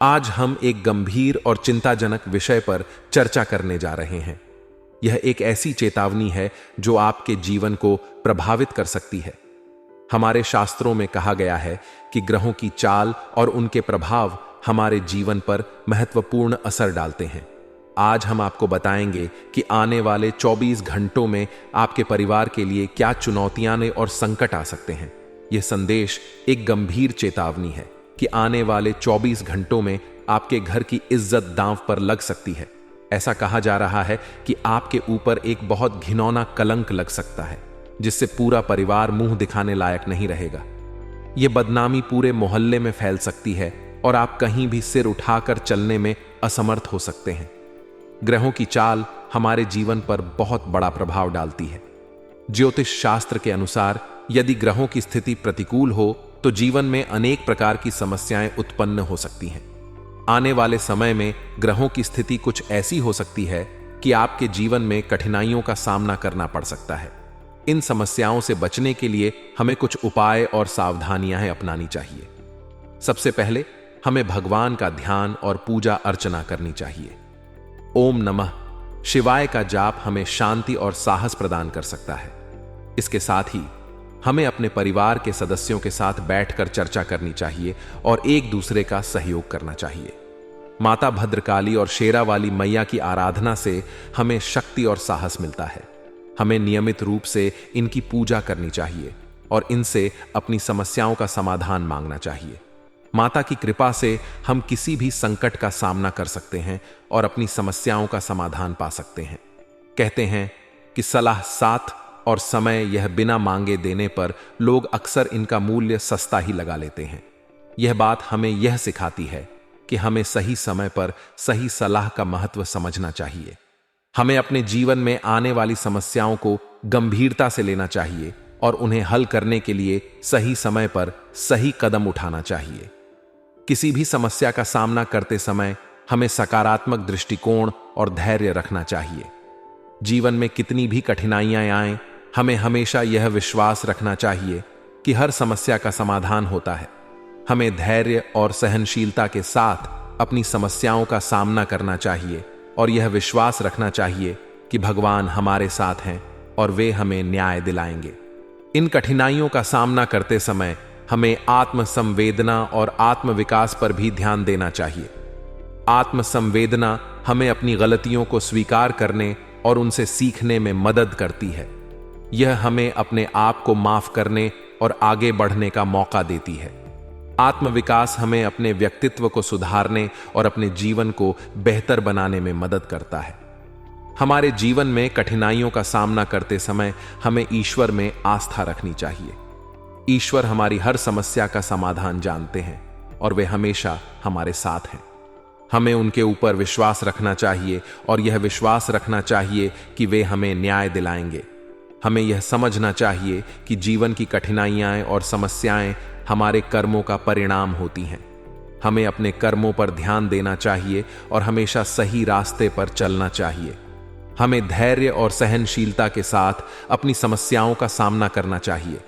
आज हम एक गंभीर और चिंताजनक विषय पर चर्चा करने जा रहे हैं। यह एक ऐसी चेतावनी है जो आपके जीवन को प्रभावित कर सकती है। हमारे शास्त्रों में कहा गया है कि ग्रहों की चाल और उनके प्रभाव हमारे जीवन पर महत्वपूर्ण असर डालते हैं। आज हम आपको बताएंगे कि आने वाले 24 घंटों में आपके परिवार के लिए क्या चुनौतियां और संकट आ सकते हैं। यह संदेश एक गंभीर चेतावनी है कि आने वाले 24 घंटों में आपके घर की इज्जत दांव पर लग सकती है। ऐसा कहा जा रहा है कि आपके ऊपर एक बहुत घिनौना कलंक लग सकता है, जिससे पूरा परिवार मुंह दिखाने लायक नहीं रहेगा। यह बदनामी पूरे मोहल्ले में फैल सकती है और आप कहीं भी सिर उठाकर चलने में असमर्थ हो सकते हैं। ग्रहों की चाल हमारे जीवन पर बहुत बड़ा प्रभाव डालती है। ज्योतिष शास्त्र के अनुसार यदि ग्रहों की स्थिति प्रतिकूल हो तो जीवन में अनेक प्रकार की समस्याएं उत्पन्न हो सकती हैं। आने वाले समय में ग्रहों की स्थिति कुछ ऐसी हो सकती है कि आपके जीवन में कठिनाइयों का सामना करना पड़ सकता है। इन समस्याओं से बचने के लिए हमें कुछ उपाय और सावधानियां अपनानी चाहिए। सबसे पहले हमें भगवान का ध्यान और पूजा अर्चना करनी चाहिए। ओम नमः शिवाय का जाप हमें शांति और साहस प्रदान कर सकता है। इसके साथ ही हमें अपने परिवार के सदस्यों के साथ बैठकर चर्चा करनी चाहिए और एक दूसरे का सहयोग करना चाहिए। माता भद्रकाली और शेरावाली मैया की आराधना से हमें शक्ति और साहस मिलता है। हमें नियमित रूप से इनकी पूजा करनी चाहिए और इनसे अपनी समस्याओं का समाधान मांगना चाहिए। माता की कृपा से हम किसी भी संकट का सामना कर सकते हैं और अपनी समस्याओं का समाधान पा सकते हैं। कहते हैं कि सलाह साथ और समय यह बिना मांगे देने पर लोग अक्सर इनका मूल्य सस्ता ही लगा लेते हैं। यह बात हमें यह सिखाती है कि हमें सही समय पर सही सलाह का महत्व समझना चाहिए। हमें अपने जीवन में आने वाली समस्याओं को गंभीरता से लेना चाहिए और उन्हें हल करने के लिए सही समय पर सही कदम उठाना चाहिए। किसी भी समस्या का सामना करते समय हमें सकारात्मक दृष्टिकोण और धैर्य रखना चाहिए। जीवन में कितनी भी कठिनाइयां आएं, हमें हमेशा यह विश्वास रखना चाहिए कि हर समस्या का समाधान होता है। हमें धैर्य और सहनशीलता के साथ अपनी समस्याओं का सामना करना चाहिए और यह विश्वास रखना चाहिए कि भगवान हमारे साथ हैं और वे हमें न्याय दिलाएंगे। इन कठिनाइयों का सामना करते समय हमें आत्मसंवेदना और आत्मविकास पर भी ध्यान देना चाहिए। आत्मसंवेदना हमें अपनी गलतियों को स्वीकार करने और उनसे सीखने में मदद करती है। यह हमें अपने आप को माफ करने और आगे बढ़ने का मौका देती है। आत्मविकास हमें अपने व्यक्तित्व को सुधारने और अपने जीवन को बेहतर बनाने में मदद करता है। हमारे जीवन में कठिनाइयों का सामना करते समय हमें ईश्वर में आस्था रखनी चाहिए। ईश्वर हमारी हर समस्या का समाधान जानते हैं और वे हमेशा हमारे साथ हैं। हमें उनके ऊपर विश्वास रखना चाहिए और यह विश्वास रखना चाहिए कि वे हमें न्याय दिलाएंगे। हमें यह समझना चाहिए कि जीवन की कठिनाइयां और समस्याएं हमारे कर्मों का परिणाम होती हैं। हमें अपने कर्मों पर ध्यान देना चाहिए और हमेशा सही रास्ते पर चलना चाहिए। हमें धैर्य और सहनशीलता के साथ अपनी समस्याओं का सामना करना चाहिए।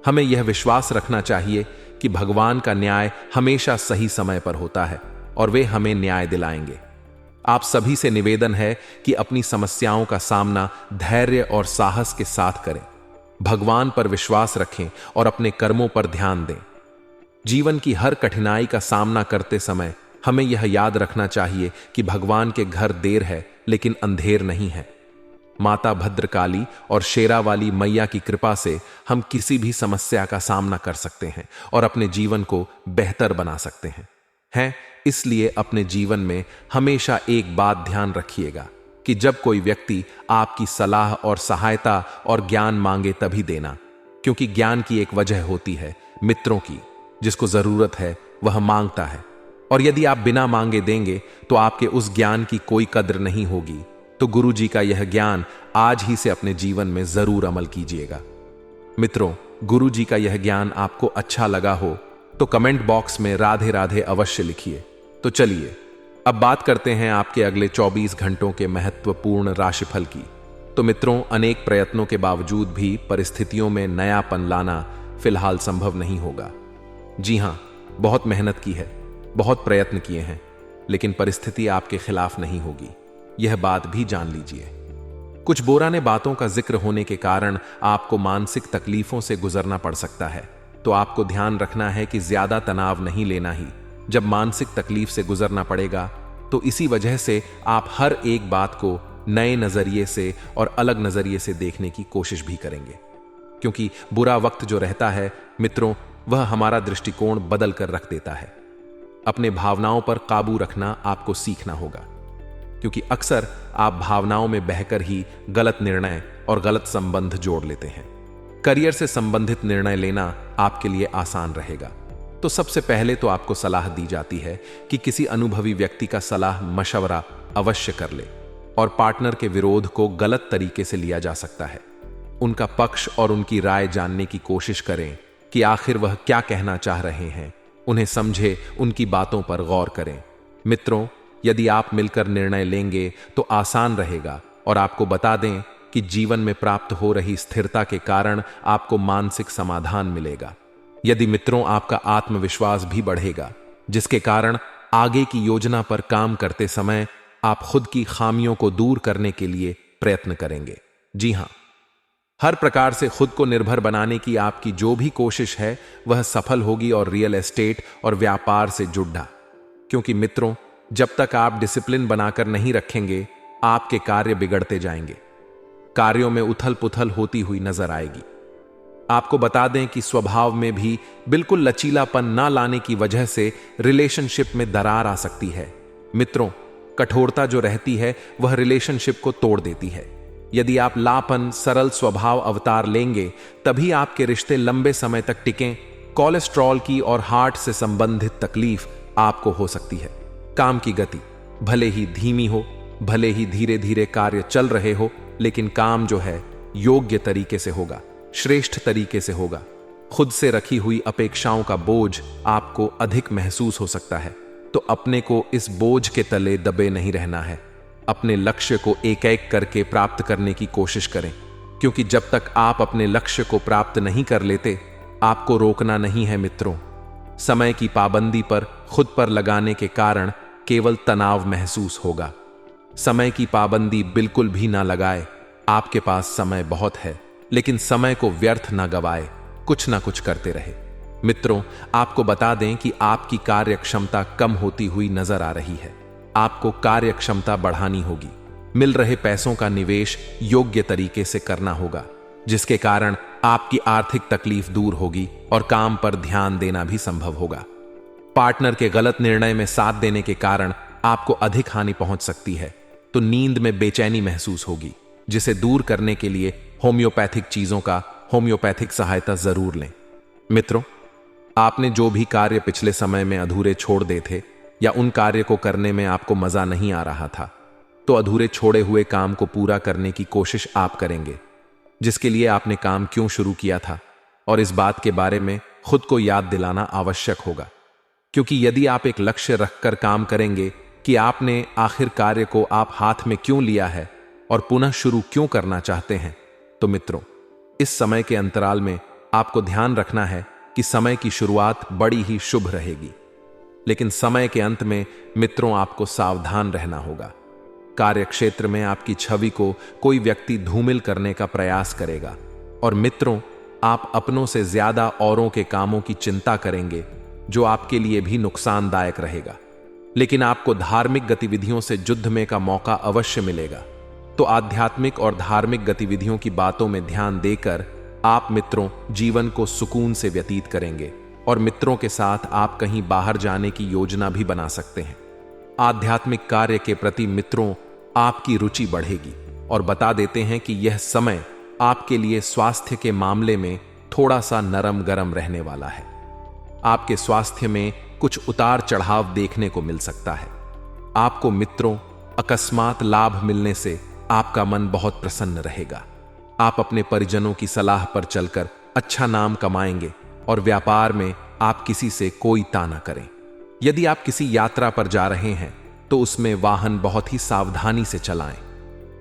हमें यह विश्वास रखना चाहिए कि भगवान का न्याय हमेशा सही समय पर होता है और वे हमें न्याय दिलाएंगे। आप सभी से निवेदन है कि अपनी समस्याओं का सामना धैर्य और साहस के साथ करें। भगवान पर विश्वास रखें और अपने कर्मों पर ध्यान दें। जीवन की हर कठिनाई का सामना करते समय हमें यह याद रखना चाहिए कि भगवान के घर देर है लेकिन अंधेर नहीं है। माता भद्रकाली और शेरावाली मैया की कृपा से हम किसी भी समस्या का सामना कर सकते हैं और अपने जीवन को बेहतर बना सकते हैं। इसलिए अपने जीवन में हमेशा एक बात ध्यान रखिएगा कि जब कोई व्यक्ति आपकी सलाह और सहायता और ज्ञान मांगे तभी देना, क्योंकि ज्ञान की एक वजह होती है मित्रों की। जिसको जरूरत है वह मांगता है और यदि आप बिना मांगे देंगे तो आपके उस ज्ञान की कोई कद्र नहीं होगी। तो गुरु जी का यह ज्ञान आज ही से अपने जीवन में जरूर अमल कीजिएगा। मित्रों, गुरु जी का यह ज्ञान आपको अच्छा लगा हो तो कमेंट बॉक्स में राधे राधे अवश्य लिखिए। तो चलिए अब बात करते हैं आपके अगले 24 घंटों के महत्वपूर्ण राशिफल की। तो मित्रों, अनेक प्रयत्नों के बावजूद भी परिस्थितियों में नयापन लाना फिलहाल संभव नहीं होगा। जी हां, बहुत मेहनत की है बहुत प्रयत्न किए हैं, लेकिन परिस्थिति आपके खिलाफ नहीं होगी, यह बात भी जान लीजिए। कुछ बोराने बातों का जिक्र होने के कारण आपको मानसिक तकलीफों से गुजरना पड़ सकता है, तो आपको ध्यान रखना है कि ज्यादा तनाव नहीं लेना ही जब मानसिक तकलीफ से गुजरना पड़ेगा। तो इसी वजह से आप हर एक बात को नए नजरिए से और अलग नजरिए से देखने की कोशिश भी करेंगे, क्योंकि बुरा वक्त जो रहता है मित्रों, वह हमारा दृष्टिकोण बदल कर रख देता है। अपने भावनाओं पर काबू रखना आपको सीखना होगा, क्योंकि अक्सर आप भावनाओं में बहकर ही गलत निर्णय और गलत संबंध जोड़ लेते हैं। करियर से संबंधित निर्णय लेना आपके लिए आसान रहेगा, तो सबसे पहले तो आपको सलाह दी जाती है कि किसी अनुभवी व्यक्ति का सलाह मशवरा अवश्य कर ले, और पार्टनर के विरोध को गलत तरीके से लिया जा सकता है। उनका पक्ष और उनकी राय जानने की कोशिश करें कि आखिर वह क्या कहना चाह रहे हैं, उन्हें समझे, उनकी बातों पर गौर करें। मित्रों, यदि आप मिलकर निर्णय लेंगे तो आसान रहेगा, और आपको बता दें कि जीवन में प्राप्त हो रही स्थिरता के कारण आपको मानसिक समाधान मिलेगा। यदि मित्रों, आपका आत्मविश्वास भी बढ़ेगा, जिसके कारण आगे की योजना पर काम करते समय आप खुद की खामियों को दूर करने के लिए प्रयत्न करेंगे। जी हां, हर प्रकार से खुद को निर्भर बनाने की आपकी जो भी कोशिश है वह सफल होगी, और रियल एस्टेट और व्यापार से जुड़ा, क्योंकि मित्रों, जब तक आप डिसिप्लिन बनाकर नहीं रखेंगे आपके कार्य बिगड़ते जाएंगे, कार्यों में उथल पुथल होती हुई नजर आएगी। आपको बता दें कि स्वभाव में भी बिल्कुल लचीलापन ना लाने की वजह से रिलेशनशिप में दरार आ सकती है। मित्रों, कठोरता जो रहती है वह रिलेशनशिप को तोड़ देती है। यदि आप लापन, सरल स्वभाव अवतार लेंगे तभी आपके रिश्ते लंबे समय तक टिकें। कोलेस्ट्रॉल की और हार्ट से संबंधित तकलीफ आपको हो सकती है। काम की गति भले ही धीमी हो, भले ही धीरे धीरे कार्य चल रहे हो, लेकिन काम जो है योग्य तरीके से होगा, श्रेष्ठ तरीके से होगा। खुद से रखी हुई अपेक्षाओं का बोझ आपको अधिक महसूस हो सकता है, तो अपने को इस बोझ के तले दबे नहीं रहना है। अपने लक्ष्य को एक एक करके प्राप्त करने की कोशिश करें, क्योंकि जब तक आप अपने लक्ष्य को प्राप्त नहीं कर लेते आपको रोकना नहीं है। मित्रों, समय की पाबंदी पर खुद पर लगाने के कारण केवल तनाव महसूस होगा। समय की पाबंदी बिल्कुल भी ना लगाए। आपके पास समय बहुत है, लेकिन समय को व्यर्थ ना गवाए, कुछ ना कुछ करते रहे। मित्रों, आपको बता दें कि आपकी कार्य क्षमता कम होती हुई नजर आ रही है। आपको कार्य क्षमता बढ़ानी होगी। मिल रहे पैसों का निवेश योग्य तरीके से करना होगा, जिसके कारण आपकी आर्थिक तकलीफ दूर होगी और काम पर ध्यान देना भी संभव होगा। पार्टनर के गलत निर्णय में साथ देने के कारण आपको अधिक हानि पहुंच सकती है, तो नींद में बेचैनी महसूस होगी, जिसे दूर करने के लिए होम्योपैथिक चीजों का होम्योपैथिक सहायता जरूर लें। मित्रों, आपने जो भी कार्य पिछले समय में अधूरे छोड़ दे थे, या उन कार्य को करने में आपको मजा नहीं आ रहा था, तो अधूरे छोड़े हुए काम को पूरा करने की कोशिश आप करेंगे, जिसके लिए आपने काम क्यों शुरू किया था, और इस बात के बारे में खुद को याद दिलाना आवश्यक होगा। क्योंकि यदि आप एक लक्ष्य रखकर काम करेंगे कि आपने आखिर कार्य को आप हाथ में क्यों लिया है और पुनः शुरू क्यों करना चाहते हैं, तो मित्रों, इस समय के अंतराल में आपको ध्यान रखना है कि समय की शुरुआत बड़ी ही शुभ रहेगी, लेकिन समय के अंत में मित्रों आपको सावधान रहना होगा। कार्य क्षेत्र में आपकी छवि को कोई व्यक्ति धूमिल करने का प्रयास करेगा, और मित्रों, आप अपनों से ज्यादा औरों के कामों की चिंता करेंगे, जो आपके लिए भी नुकसानदायक रहेगा। लेकिन आपको धार्मिक गतिविधियों से युद्ध में का मौका अवश्य मिलेगा, तो आध्यात्मिक और धार्मिक गतिविधियों की बातों में ध्यान देकर आप मित्रों जीवन को सुकून से व्यतीत करेंगे, और मित्रों के साथ आप कहीं बाहर जाने की योजना भी बना सकते हैं। आध्यात्मिक कार्य के प्रति मित्रों आपकी रुचि बढ़ेगी, और बता देते हैं कि यह समय आपके लिए स्वास्थ्य के मामले में थोड़ा सा नरम गरम रहने वाला है। आपके स्वास्थ्य में कुछ उतार चढ़ाव देखने को मिल सकता है। आपको मित्रों अकस्मात लाभ मिलने से आपका मन बहुत प्रसन्न रहेगा। आप अपने परिजनों की सलाह पर चलकर अच्छा नाम कमाएंगे, और व्यापार में आप किसी से कोई ताना करें। यदि आप किसी यात्रा पर जा रहे हैं तो उसमें वाहन बहुत ही सावधानी से चलाएं,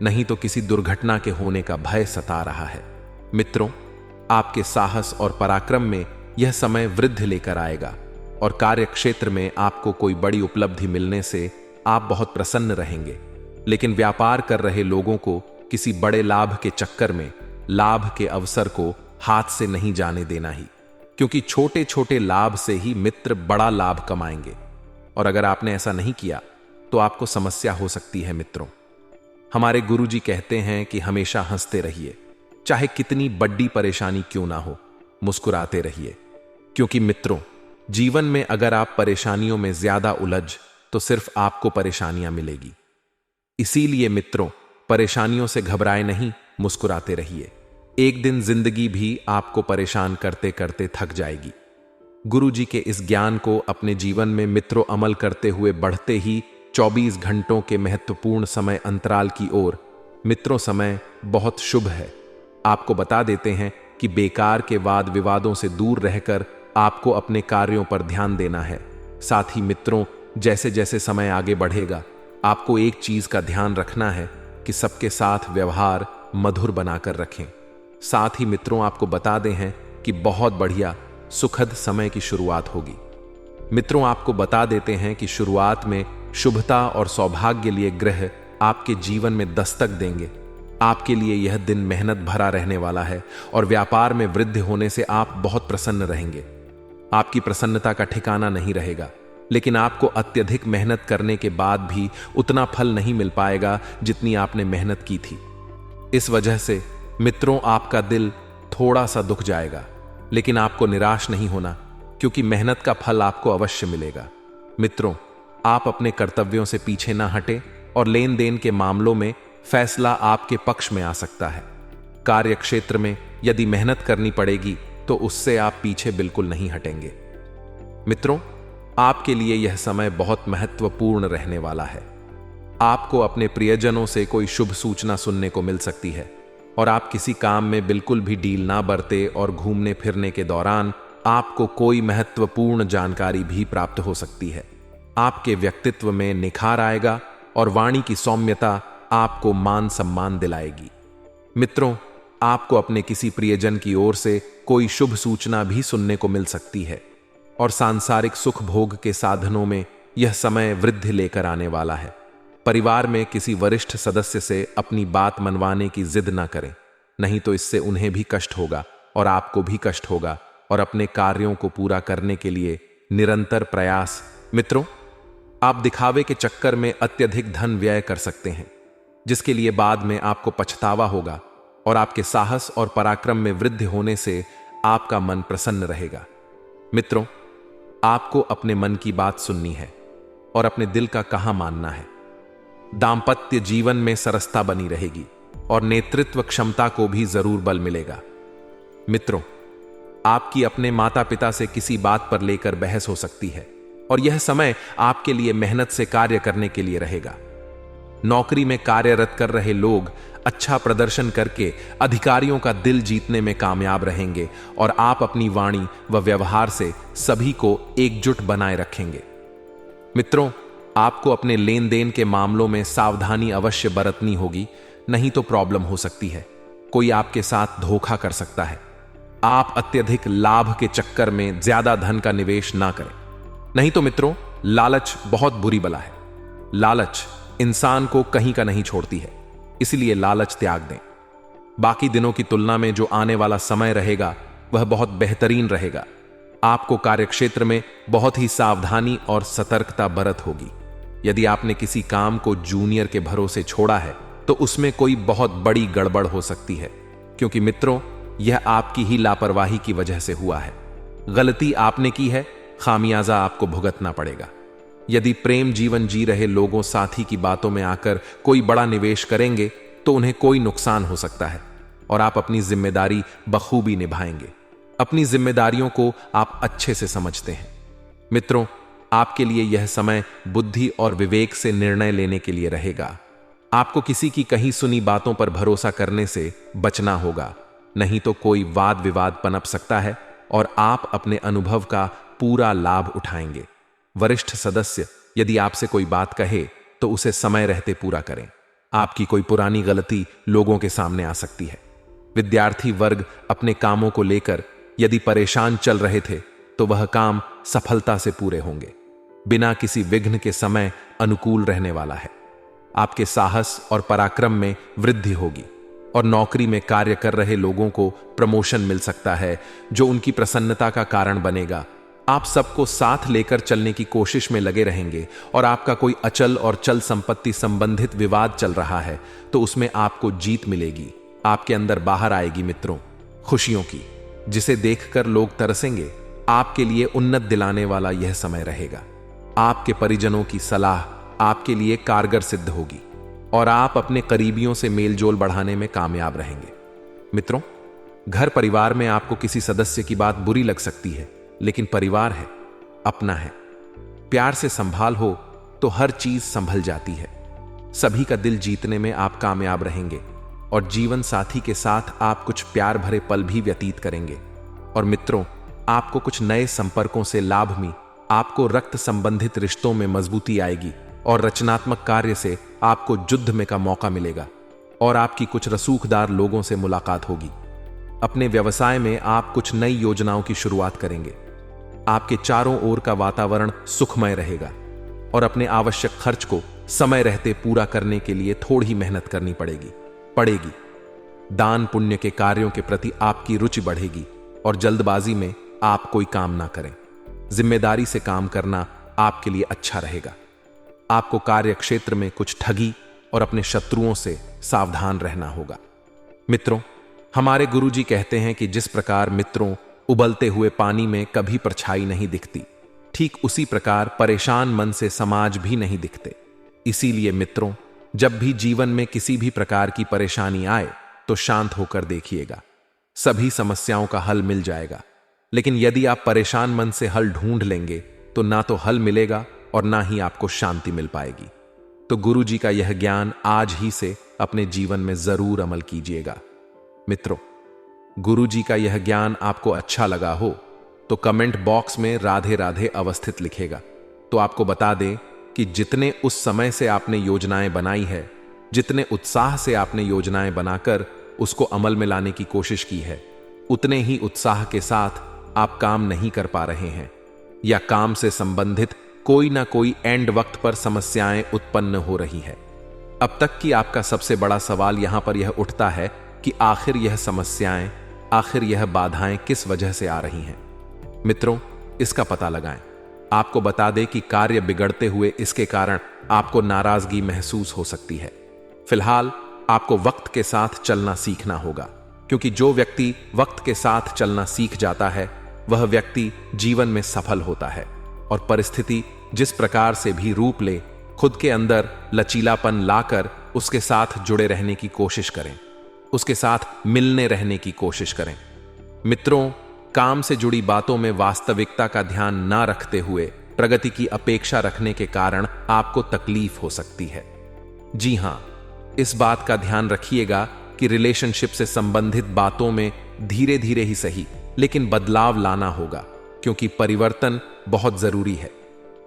नहीं तो किसी दुर्घटना के होने का भय सता रहा है। मित्रों, आपके साहस और पराक्रम में यह समय वृद्धि लेकर आएगा, और कार्य क्षेत्र में आपको कोई बड़ी उपलब्धि मिलने से आप बहुत प्रसन्न रहेंगे। लेकिन व्यापार कर रहे लोगों को किसी बड़े लाभ के चक्कर में लाभ के अवसर को हाथ से नहीं जाने देना ही, क्योंकि छोटे छोटे लाभ से ही मित्र बड़ा लाभ कमाएंगे। और अगर आपने ऐसा नहीं किया तो आपको समस्या हो सकती है। मित्रों, हमारे गुरुजी कहते हैं कि हमेशा हंसते रहिए, चाहे कितनी बड़ी परेशानी क्यों ना हो, मुस्कुराते रहिए। क्योंकि मित्रों, जीवन में अगर आप परेशानियों में ज्यादा उलझ तो सिर्फ आपको परेशानियां मिलेगी। इसीलिए मित्रों, परेशानियों से घबराए नहीं, मुस्कुराते रहिए। एक दिन जिंदगी भी आपको परेशान करते करते थक जाएगी। गुरुजी के इस ज्ञान को अपने जीवन में मित्रों अमल करते हुए बढ़ते ही 24 घंटों के महत्वपूर्ण समय अंतराल की ओर मित्रों समय बहुत शुभ है। आपको बता देते हैं कि बेकार के वाद विवादों से दूर रहकर आपको अपने कार्यों पर ध्यान देना है। साथ ही मित्रों, जैसे जैसे समय आगे बढ़ेगा आपको एक चीज का ध्यान रखना है कि सबके साथ व्यवहार मधुर बनाकर रखें। साथ ही मित्रों, आपको बता दें हैं कि बहुत बढ़िया सुखद समय की शुरुआत होगी। मित्रों, आपको बता देते हैं कि शुरुआत में शुभता और सौभाग्य लिए ग्रह आपके जीवन में दस्तक देंगे। आपके लिए यह दिन मेहनत भरा रहने वाला है और व्यापार में वृद्धि होने से आप बहुत प्रसन्न रहेंगे। आपकी प्रसन्नता का ठिकाना नहीं रहेगा, लेकिन आपको अत्यधिक मेहनत करने के बाद भी उतना फल नहीं मिल पाएगा जितनी आपने मेहनत की थी। इस वजह से मित्रों, आपका दिल थोड़ा सा दुख जाएगा, लेकिन आपको निराश नहीं होना, क्योंकि मेहनत का फल आपको अवश्य मिलेगा। मित्रों, आप अपने कर्तव्यों से पीछे ना हटें और लेन देन के मामलों में फैसला आपके पक्ष में आ सकता है। कार्य क्षेत्र में यदि मेहनत करनी पड़ेगी तो उससे आप पीछे बिल्कुल नहीं हटेंगे। मित्रों, आपके लिए यह समय बहुत महत्वपूर्ण रहने वाला है। आपको अपने प्रियजनों से कोई शुभ सूचना सुनने को मिल सकती है और आप किसी काम में बिल्कुल भी ढील ना बरते और घूमने फिरने के दौरान आपको कोई महत्वपूर्ण जानकारी भी प्राप्त हो सकती है। आपके व्यक्तित्व में निखार आएगा और वाणी की सौम्यता आपको मान सम्मान दिलाएगी। मित्रों, आपको अपने किसी प्रियजन की ओर से कोई शुभ सूचना भी सुनने को मिल सकती है और सांसारिक सुख भोग के साधनों में यह समय वृद्धि लेकर आने वाला है। परिवार में किसी वरिष्ठ सदस्य से अपनी बात मनवाने की जिद ना करें, नहीं तो इससे उन्हें भी कष्ट होगा और आपको भी कष्ट होगा और अपने कार्यों को पूरा करने के लिए निरंतर प्रयास। मित्रों, आप दिखावे के चक्कर में अत्यधिक धन व्यय कर सकते हैं, जिसके लिए बाद में आपको पछतावा होगा और आपके साहस और पराक्रम में वृद्धि होने से आपका मन प्रसन्न रहेगा। मित्रों, आपको अपने मन की बात सुननी है और अपने दिल का कहा मानना है। दाम्पत्य जीवन में सरसता बनी रहेगी और नेतृत्व क्षमता को भी जरूर बल मिलेगा। मित्रों, आपकी अपने माता पिता से किसी बात पर लेकर बहस हो सकती है और यह समय आपके लिए मेहनत से कार्य करने के लिए रहेगा। नौकरी में कार्यरत कर रहे लोग अच्छा प्रदर्शन करके अधिकारियों का दिल जीतने में कामयाब रहेंगे और आप अपनी वाणी व व्यवहार से सभी को एकजुट बनाए रखेंगे। मित्रों, आपको अपने लेन देन के मामलों में सावधानी अवश्य बरतनी होगी, नहीं तो प्रॉब्लम हो सकती है। कोई आपके साथ धोखा कर सकता है। आप अत्यधिक लाभ के चक्कर में ज्यादा धन का निवेश ना करें, नहीं तो मित्रों, लालच बहुत बुरी बला है। लालच इंसान को कहीं का नहीं छोड़ती है, इसलिए लालच त्याग दें। बाकी दिनों की तुलना में जो आने वाला समय रहेगा वह बहुत बेहतरीन रहेगा। आपको कार्यक्षेत्र में बहुत ही सावधानी और सतर्कता बरत होगी। यदि आपने किसी काम को जूनियर के भरोसे छोड़ा है तो उसमें कोई बहुत बड़ी गड़बड़ हो सकती है, क्योंकि मित्रों, यह आपकी ही लापरवाही की वजह से हुआ है। गलती आपने की है, खामियाजा आपको भुगतना पड़ेगा। यदि प्रेम जीवन जी रहे लोगों साथी की बातों में आकर कोई बड़ा निवेश करेंगे तो उन्हें कोई नुकसान हो सकता है और आप अपनी जिम्मेदारी बखूबी निभाएंगे। अपनी जिम्मेदारियों को आप अच्छे से समझते हैं। मित्रों, आपके लिए यह समय बुद्धि और विवेक से निर्णय लेने के लिए रहेगा। आपको किसी की कहीं सुनी बातों पर भरोसा करने से बचना होगा, नहीं तो कोई वाद विवाद पनप सकता है और आप अपने अनुभव का पूरा लाभ उठाएंगे। वरिष्ठ सदस्य यदि आपसे कोई बात कहे तो उसे समय रहते पूरा करें। आपकी कोई पुरानी गलती लोगों के सामने आ सकती है। विद्यार्थी वर्ग अपने कामों को लेकर यदि परेशान चल रहे थे तो वह काम सफलता से पूरे होंगे, बिना किसी विघ्न के समय अनुकूल रहने वाला है। आपके साहस और पराक्रम में वृद्धि होगी और नौकरी में कार्य कर रहे लोगों को प्रमोशन मिल सकता है, जो उनकी प्रसन्नता का कारण बनेगा। आप सबको साथ लेकर चलने की कोशिश में लगे रहेंगे और आपका कोई अचल और चल संपत्ति संबंधित विवाद चल रहा है तो उसमें आपको जीत मिलेगी। आपके अंदर बाहर आएगी मित्रों खुशियों की, जिसे देखकर लोग तरसेंगे। आपके लिए उन्नत दिलाने वाला यह समय रहेगा। आपके परिजनों की सलाह आपके लिए कारगर सिद्ध होगी और आप अपने करीबियों से मेलजोल बढ़ाने में कामयाब रहेंगे। मित्रों, घर परिवार में आपको किसी सदस्य की बात बुरी लग सकती है, लेकिन परिवार है, अपना है। प्यार से संभाल हो तो हर चीज संभल जाती है। सभी का दिल जीतने में आप कामयाब रहेंगे और जीवन साथी के साथ आप कुछ प्यार भरे पल भी व्यतीत करेंगे। और मित्रों, आपको कुछ नए संपर्कों से लाभ भी, आपको रक्त संबंधित रिश्तों में मजबूती आएगी और रचनात्मक कार्य से आपको युद्ध में का मौका मिलेगा और आपकी कुछ रसूखदार लोगों से मुलाकात होगी। अपने व्यवसाय में आप कुछ नई योजनाओं की शुरुआत करेंगे। आपके चारों ओर का वातावरण सुखमय रहेगा और अपने आवश्यक खर्च को समय रहते पूरा करने के लिए थोड़ी मेहनत करनी पड़ेगी। दान पुण्य के कार्यों के प्रति आपकी रुचि बढ़ेगी और जल्दबाजी में आप कोई काम ना करें। जिम्मेदारी से काम करना आपके लिए अच्छा रहेगा। आपको कार्य क्षेत्र में कुछ ठगी और अपने शत्रुओं से सावधान रहना होगा। मित्रों, हमारे गुरुजी कहते हैं कि जिस प्रकार मित्रों उबलते हुए पानी में कभी परछाई नहीं दिखती, ठीक उसी प्रकार परेशान मन से समाज भी नहीं दिखते। इसीलिए मित्रों, जब भी जीवन में किसी भी प्रकार की परेशानी आए तो शांत होकर देखिएगा, सभी समस्याओं का हल मिल जाएगा। लेकिन यदि आप परेशान मन से हल ढूंढ लेंगे तो ना तो हल मिलेगा और ना ही आपको शांति मिल पाएगी। तो गुरुजी का यह ज्ञान आज ही से अपने जीवन में जरूर अमल कीजिएगा। मित्रों, गुरुजी का यह ज्ञान आपको अच्छा लगा हो तो कमेंट बॉक्स में राधे राधे अवस्थित लिखेगा। तो आपको बता दें कि जितने उस समय से आपने योजनाएं बनाई है, जितने उत्साह से आपने योजनाएं बनाकर उसको अमल में लाने की कोशिश की है, उतने ही उत्साह के साथ आप काम नहीं कर पा रहे हैं या काम से संबंधित कोई ना कोई एंड वक्त पर समस्याएं उत्पन्न हो रही है। अब तक कि आपका सबसे बड़ा सवाल यहां पर यह उठता है कि आखिर यह समस्याएं, आखिर यह बाधाएं किस वजह से आ रही हैं। मित्रों, इसका पता लगाएं। आपको बता दें कि कार्य बिगड़ते हुए इसके कारण आपको नाराजगी महसूस हो सकती है। फिलहाल आपको वक्त के साथ चलना सीखना होगा, क्योंकि जो व्यक्ति वक्त के साथ चलना सीख जाता है वह व्यक्ति जीवन में सफल होता है। और परिस्थिति जिस प्रकार से भी रूप ले, खुद के अंदर लचीलापन लाकर उसके साथ जुड़े रहने की कोशिश करें, उसके साथ मिलने रहने की कोशिश करें। मित्रों, काम से जुड़ी बातों में वास्तविकता का ध्यान ना रखते हुए प्रगति की अपेक्षा रखने के कारण आपको तकलीफ हो सकती है। जी हां, इस बात का ध्यान रखिएगा कि रिलेशनशिप से संबंधित बातों में धीरे धीरे ही सही लेकिन बदलाव लाना होगा, क्योंकि परिवर्तन बहुत जरूरी है।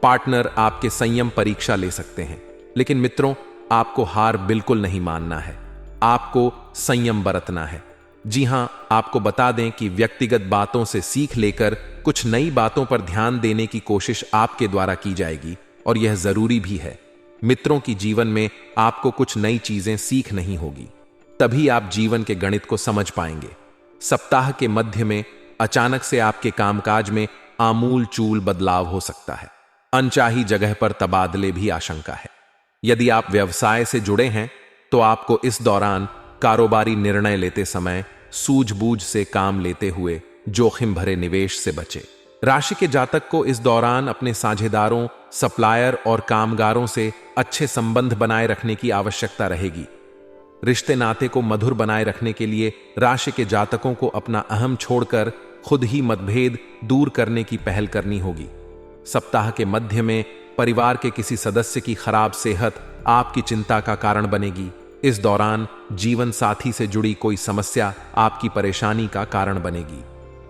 पार्टनर आपके संयम परीक्षा ले सकते हैं, लेकिन मित्रों, आपको हार बिल्कुल नहीं मानना है, आपको संयम बरतना है। जी हां, आपको बता दें कि व्यक्तिगत बातों से सीख लेकर कुछ नई बातों पर ध्यान देने की कोशिश आपके द्वारा की जाएगी और यह जरूरी भी है। मित्रों की जीवन में आपको कुछ नई चीजें सीख नहीं होगी, तभी आप जीवन के गणित को समझ पाएंगे। सप्ताह के मध्य में अचानक से आपके कामकाज में आमूल चूल बदलाव हो सकता है। अनचाही जगह पर तबादले भी आशंका है। यदि आप व्यवसाय से जुड़े हैं तो आपको इस दौरान कारोबारी निर्णय लेते समय सूझबूझ से काम लेते हुए जोखिम भरे निवेश से बचे। राशि के जातक को इस दौरान अपने साझेदारों, सप्लायर और कामगारों से अच्छे संबंध बनाए रखने की आवश्यकता रहेगी। रिश्ते नाते को मधुर बनाए रखने के लिए राशि के जातकों को अपना अहम छोड़कर खुद ही मतभेद दूर करने की पहल करनी होगी। सप्ताह के मध्य में परिवार के किसी सदस्य की खराब सेहत आपकी चिंता का कारण बनेगी। इस दौरान जीवन साथी से जुड़ी कोई समस्या आपकी परेशानी का कारण बनेगी।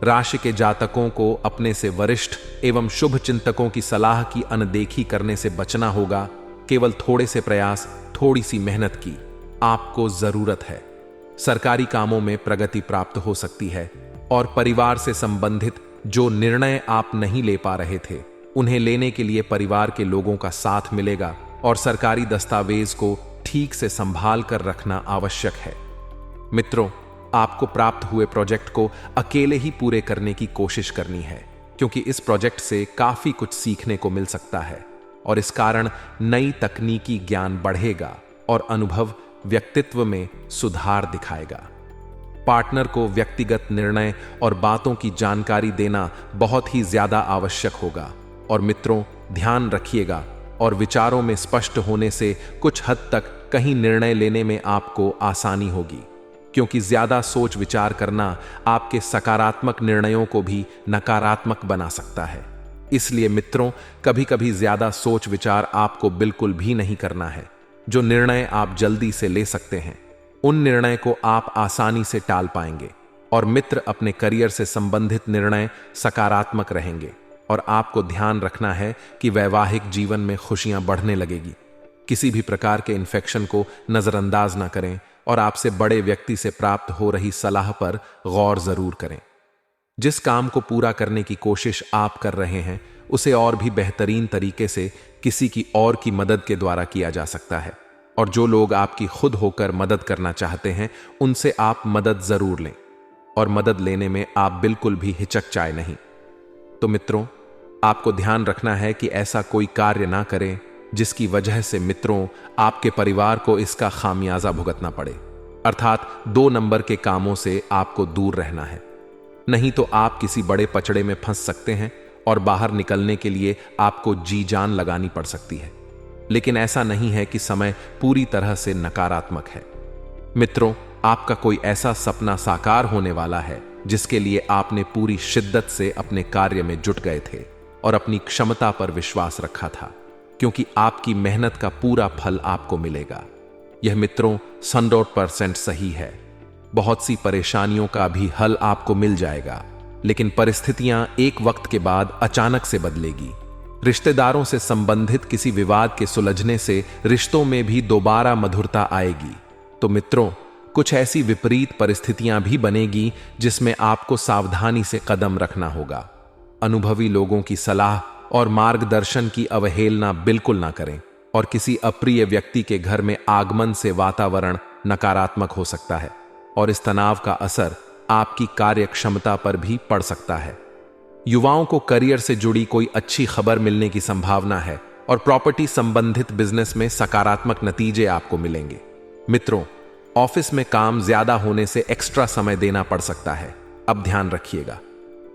राशि के जातकों को अपने से वरिष्ठ एवं शुभ चिंतकों की सलाह की अनदेखी करने से बचना होगा। केवल थोड़े से प्रयास, थोड़ी सी मेहनत की आपको जरूरत है। सरकारी कामों में प्रगति प्राप्त हो सकती है और परिवार से संबंधित जो निर्णय आप नहीं ले पा रहे थे उन्हें लेने के लिए परिवार के लोगों का साथ मिलेगा और सरकारी दस्तावेज को ठीक से संभाल कर रखना आवश्यक है। मित्रों, आपको प्राप्त हुए प्रोजेक्ट को अकेले ही पूरे करने की कोशिश करनी है, क्योंकि इस प्रोजेक्ट से काफी कुछ सीखने को मिल सकता है और इस कारण नई तकनीकी ज्ञान बढ़ेगा और अनुभव व्यक्तित्व में सुधार दिखाएगा। पार्टनर को व्यक्तिगत निर्णय और बातों की जानकारी देना बहुत ही ज्यादा आवश्यक होगा। और मित्रों, ध्यान रखिएगा और विचारों में स्पष्ट होने से कुछ हद तक कहीं निर्णय लेने में आपको आसानी होगी, क्योंकि ज्यादा सोच विचार करना आपके सकारात्मक निर्णयों को भी नकारात्मक बना सकता है। इसलिए मित्रों, कभी कभी ज्यादा सोच विचार आपको बिल्कुल भी नहीं करना है। जो निर्णय आप जल्दी से ले सकते हैं उन निर्णय को आप आसानी से टाल पाएंगे और मित्र अपने करियर से संबंधित निर्णय सकारात्मक रहेंगे। और आपको ध्यान रखना है कि वैवाहिक जीवन में खुशियां बढ़ने लगेगी। किसी भी प्रकार के इन्फेक्शन को नजरअंदाज ना करें और आपसे बड़े व्यक्ति से प्राप्त हो रही सलाह पर गौर जरूर करें। जिस काम को पूरा करने की कोशिश आप कर रहे हैं उसे और भी बेहतरीन तरीके से किसी की और की मदद के द्वारा किया जा सकता है। और जो लोग आपकी खुद होकर मदद करना चाहते हैं उनसे आप मदद जरूर लें और मदद लेने में आप बिल्कुल भी हिचकचाए नहीं। तो मित्रों, आपको ध्यान रखना है कि ऐसा कोई कार्य ना करें जिसकी वजह से मित्रों आपके परिवार को इसका खामियाजा भुगतना पड़े। अर्थात 2 नंबर के कामों से आपको दूर रहना है, नहीं तो आप किसी बड़े पचड़े में फंस सकते हैं और बाहर निकलने के लिए आपको जी जान लगानी पड़ सकती है। लेकिन ऐसा नहीं है कि समय पूरी तरह से नकारात्मक है। मित्रों, आपका कोई ऐसा सपना साकार होने वाला है जिसके लिए आपने पूरी शिद्दत से अपने कार्य में जुट गए थे और अपनी क्षमता पर विश्वास रखा था, क्योंकि आपकी मेहनत का पूरा फल आपको मिलेगा। यह मित्रों 100% सही है। बहुत सी परेशानियों का भी हल आपको मिल जाएगा, लेकिन परिस्थितियां एक वक्त के बाद अचानक से बदलेगी। रिश्तेदारों से संबंधित किसी विवाद के सुलझने से रिश्तों में भी दोबारा मधुरता आएगी। तो मित्रों, कुछ ऐसी विपरीत परिस्थितियां भी बनेगी जिसमें आपको सावधानी से कदम रखना होगा। अनुभवी लोगों की सलाह और मार्गदर्शन की अवहेलना बिल्कुल ना करें और किसी अप्रिय व्यक्ति के घर में आगमन से वातावरण नकारात्मक हो सकता है और इस तनाव का असर आपकी कार्य क्षमता पर भी पड़ सकता है। युवाओं को करियर से जुड़ी कोई अच्छी खबर मिलने की संभावना है और प्रॉपर्टी संबंधित बिजनेस में सकारात्मक नतीजे आपको मिलेंगे। मित्रों, ऑफिस में काम ज्यादा होने से एक्स्ट्रा समय देना पड़ सकता है। अब ध्यान रखिएगा,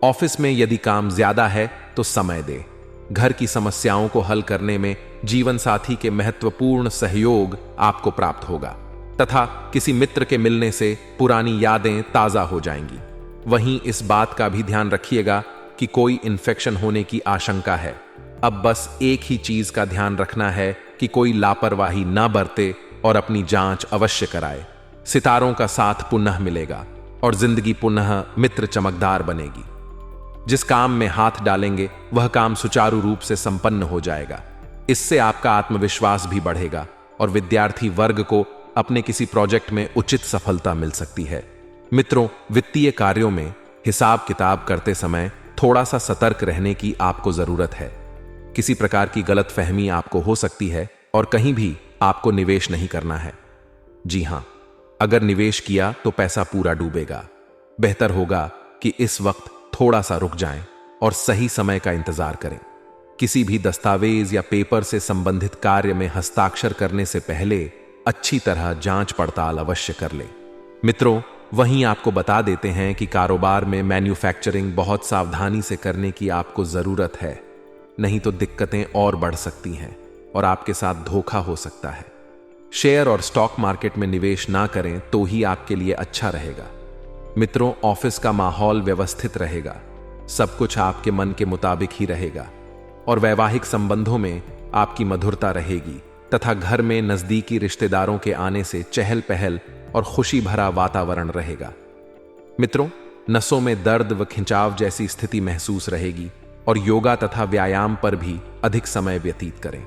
ऑफिस में यदि काम ज्यादा है तो समय दें। घर की समस्याओं को हल करने में जीवन साथी के महत्वपूर्ण सहयोग आपको प्राप्त होगा तथा किसी मित्र के मिलने से पुरानी यादें ताजा हो जाएंगी। वहीं इस बात का भी ध्यान रखिएगा कि कोई इन्फेक्शन होने की आशंका है। अब बस एक ही चीज का ध्यान रखना है कि कोई लापरवाही ना बरते और अपनी जांच अवश्य कराए। सितारों का साथ पुनः मिलेगा और जिंदगी पुनः मित्र चमकदार बनेगी। जिस काम में हाथ डालेंगे वह काम सुचारू रूप से संपन्न हो जाएगा। इससे आपका आत्मविश्वास भी बढ़ेगा और विद्यार्थी वर्ग को अपने किसी प्रोजेक्ट में उचित सफलता मिल सकती है। मित्रों, वित्तीय कार्यों में हिसाब किताब करते समय थोड़ा सा सतर्क रहने की आपको जरूरत है। किसी प्रकार की गलतफहमी आपको हो सकती है और कहीं भी आपको निवेश नहीं करना है। जी हां, अगर निवेश किया तो पैसा पूरा डूबेगा। बेहतर होगा कि इस वक्त थोड़ा सा रुक जाएं और सही समय का इंतजार करें। किसी भी दस्तावेज या पेपर से संबंधित कार्य में हस्ताक्षर करने से पहले अच्छी तरह जांच पड़ताल अवश्य कर लें। मित्रों, वहीं आपको बता देते हैं कि कारोबार में मैन्युफैक्चरिंग बहुत सावधानी से करने की आपको जरूरत है, नहीं तो दिक्कतें और बढ़ सकती हैं और आपके साथ धोखा हो सकता है। शेयर और स्टॉक मार्केट में निवेश ना करें तो ही आपके लिए अच्छा रहेगा। मित्रों, ऑफिस का माहौल व्यवस्थित रहेगा, सब कुछ आपके मन के मुताबिक ही रहेगा और वैवाहिक संबंधों में आपकी मधुरता रहेगी तथा घर में नजदीकी रिश्तेदारों के आने से चहल पहल और खुशी भरा वातावरण रहेगा। मित्रों, नसों में दर्द व खिंचाव जैसी स्थिति महसूस रहेगी और योगा तथा व्यायाम पर भी अधिक समय व्यतीत करें।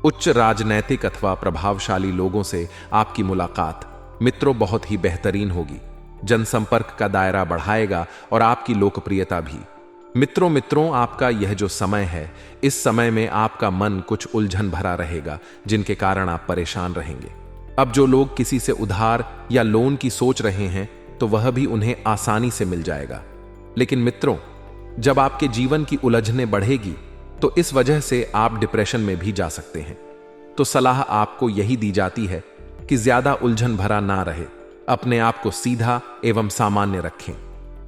उच्च राजनैतिक अथवा प्रभावशाली लोगों से आपकी मुलाकात मित्रों बहुत ही बेहतरीन होगी। जनसंपर्क का दायरा बढ़ाएगा और आपकी लोकप्रियता भी। मित्रों मित्रों आपका यह जो समय है, इस समय में आपका मन कुछ उलझन भरा रहेगा, जिनके कारण आप परेशान रहेंगे। अब जो लोग किसी से उधार या लोन की सोच रहे हैं, तो वह भी उन्हें आसानी से मिल जाएगा। लेकिन मित्रों, जब आपके जीवन की उलझनें बढ़ेगी, तो इस वजह से आप डिप्रेशन में भी जा सकते हैं। तो सलाह आपको यही दी जाती है कि ज्यादा उलझन भरा ना रहे, अपने आप को सीधा एवं सामान्य रखें।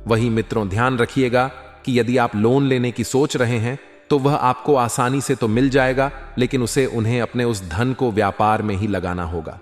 वही मित्रों, ध्यान रखिएगा कि यदि आप लोन लेने की सोच रहे हैं, तो वह आपको आसानी से तो मिल जाएगा, लेकिन उन्हें अपने उस धन को व्यापार में ही लगाना होगा।